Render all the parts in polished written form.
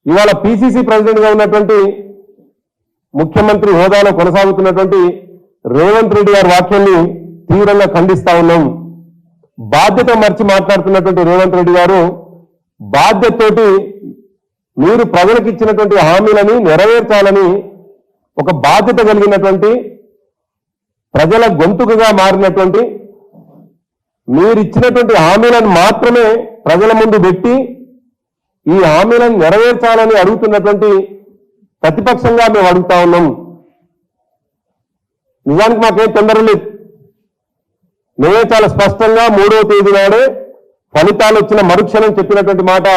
ఇవాళ PCC president గా ఉన్నటువంటి ముఖ్యమంత్రి హోదాలో కొనసాగుతున్నటువంటి రేవంత్ రెడ్డి గారి వ్యాఖ్యల్ని తీవ్రంగా ఖండిస్తా ఉన్నాం. బాధ్యత మర్చి మాట్లాడుతున్నటువంటి రేవంత్ రెడ్డి గారు బాధ్యతతోటి మీరు ప్రజలకు ఇచ్చినటువంటి హామీలని నెరవేర్చాలని ఒక బాధ్యత కలిగినటువంటి ప్రజల గొంతుకగా మారినటువంటి మీరు ఇచ్చినటువంటి హామీలను మాత్రమే ప్రజల ముందు పెట్టి ఈ హామీలను నెరవేర్చాలని అడుగుతున్నటువంటి ప్రతిపక్షంగా మేము అడుగుతా ఉన్నాం. నిజానికి మాకేం తొందర లేదు. మేమే చాలా స్పష్టంగా 3వ తేదీ నాడే ఫలితాలు వచ్చిన మరుక్షణం చెప్పినటువంటి మాట,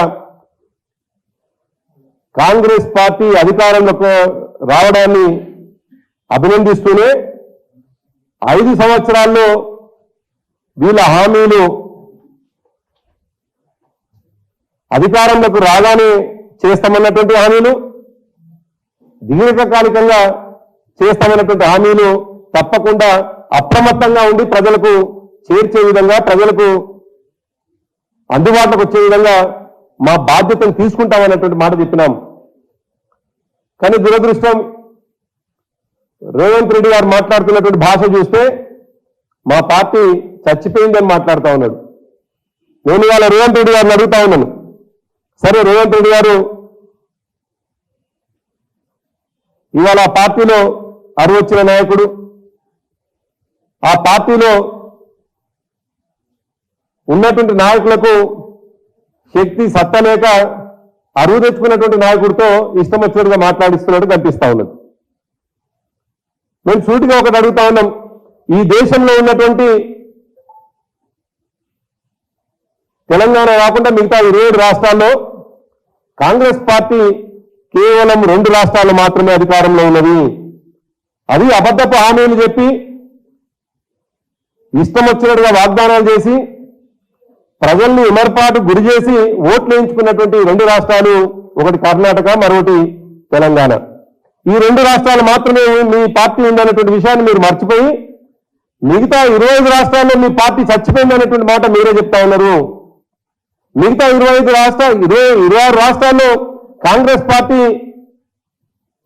కాంగ్రెస్ పార్టీ అధికారంలోకి రావడాన్ని అభినందిస్తూనే 5 సంవత్సరాల్లో వీళ్ళ హామీలు అధికారంలోకి రాగానే చేస్తామన్నటువంటి హామీలు, దీర్ఘకాలికంగా చేస్తామన్నటువంటి హామీలు తప్పకుండా అప్రమత్తంగా ఉండి ప్రజలకు చేర్చే విధంగా, ప్రజలకు అందుబాటులోకి వచ్చే విధంగా మా బాధ్యతను తీసుకుంటామన్నటువంటి మాట చెప్పినాం. కానీ దురదృష్టం, రేవంత్ రెడ్డి గారు మాట్లాడుతున్నటువంటి భాష చూస్తే మా పార్టీ చచ్చిపోయిందని మాట్లాడుతూ ఉన్నాడు. నేను ఇవాళ రేవంత్ రెడ్డి గారిని అడుగుతా ఉన్నాను, సరే రేవంత్ రెడ్డి గారు ఇవాళ ఆ పార్టీలో అరువొచ్చిన నాయకుడు, ఆ పార్టీలో ఉన్నటువంటి నాయకులకు శక్తి సత్తా లేక అరువు తెచ్చుకున్నటువంటి నాయకుడితో ఇష్టం వచ్చినట్టుగా మాట్లాడిస్తున్నట్టు కనిపిస్తా ఉన్నది. మేము సూటిగా ఒకటి అడుగుతా ఉన్నాం, ఈ దేశంలో ఉన్నటువంటి తెలంగాణ కాకుండా మిగతా 27 రాష్ట్రాల్లో కాంగ్రెస్ పార్టీ కేవలం 2 రాష్ట్రాలు మాత్రమే అధికారంలో ఉన్నది. అది అబద్ధపు హామీలు చెప్పి ఇష్టం వచ్చినట్టుగా వాగ్దానాలు చేసి ప్రజల్ని విమర్పాటు గురి చేసి ఓట్లు వేయించుకున్నటువంటి 2 రాష్ట్రాలు, ఒకటి కర్ణాటక, మరొకటి తెలంగాణ. ఈ 2 రాష్ట్రాలు మాత్రమే మీ పార్టీ ఉందనేటువంటి విషయాన్ని మీరు మర్చిపోయి మిగతా 25 రాష్ట్రాల్లో మీ పార్టీ చచ్చిపోయిందనేటువంటి మాట మీరే చెప్తా ఉన్నారు. మిగతా 26 రాష్ట్రాల్లో కాంగ్రెస్ పార్టీ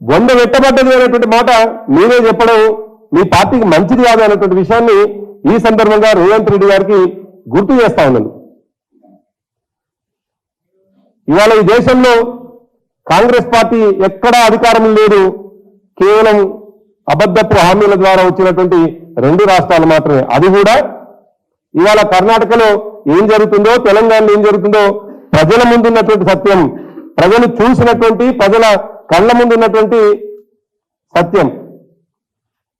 బొంద పెట్టబడ్డది అనేటువంటి మాట మీరే చెప్పడం మీ పార్టీకి మంచిది కాదు అనేటువంటి విషయాన్ని ఈ సందర్భంగా రేవంత్ రెడ్డి గారికి గుర్తు చేస్తా ఉన్నాను. ఇవాళ ఈ దేశంలో కాంగ్రెస్ పార్టీ ఎక్కడా అధికారం లేదు, కేవలం అబద్ధపు హామీల ద్వారా వచ్చినటువంటి 2 రాష్ట్రాలు మాత్రమే. అది కూడా ఇవాళ కర్ణాటకలో ఏం జరుగుతుందో, తెలంగాణలో ఏం జరుగుతుందో ప్రజల ముందున్నటువంటి సత్యం, ప్రజలు చూసినటువంటి, ప్రజల కళ్ళ ముందున్నటువంటి సత్యం.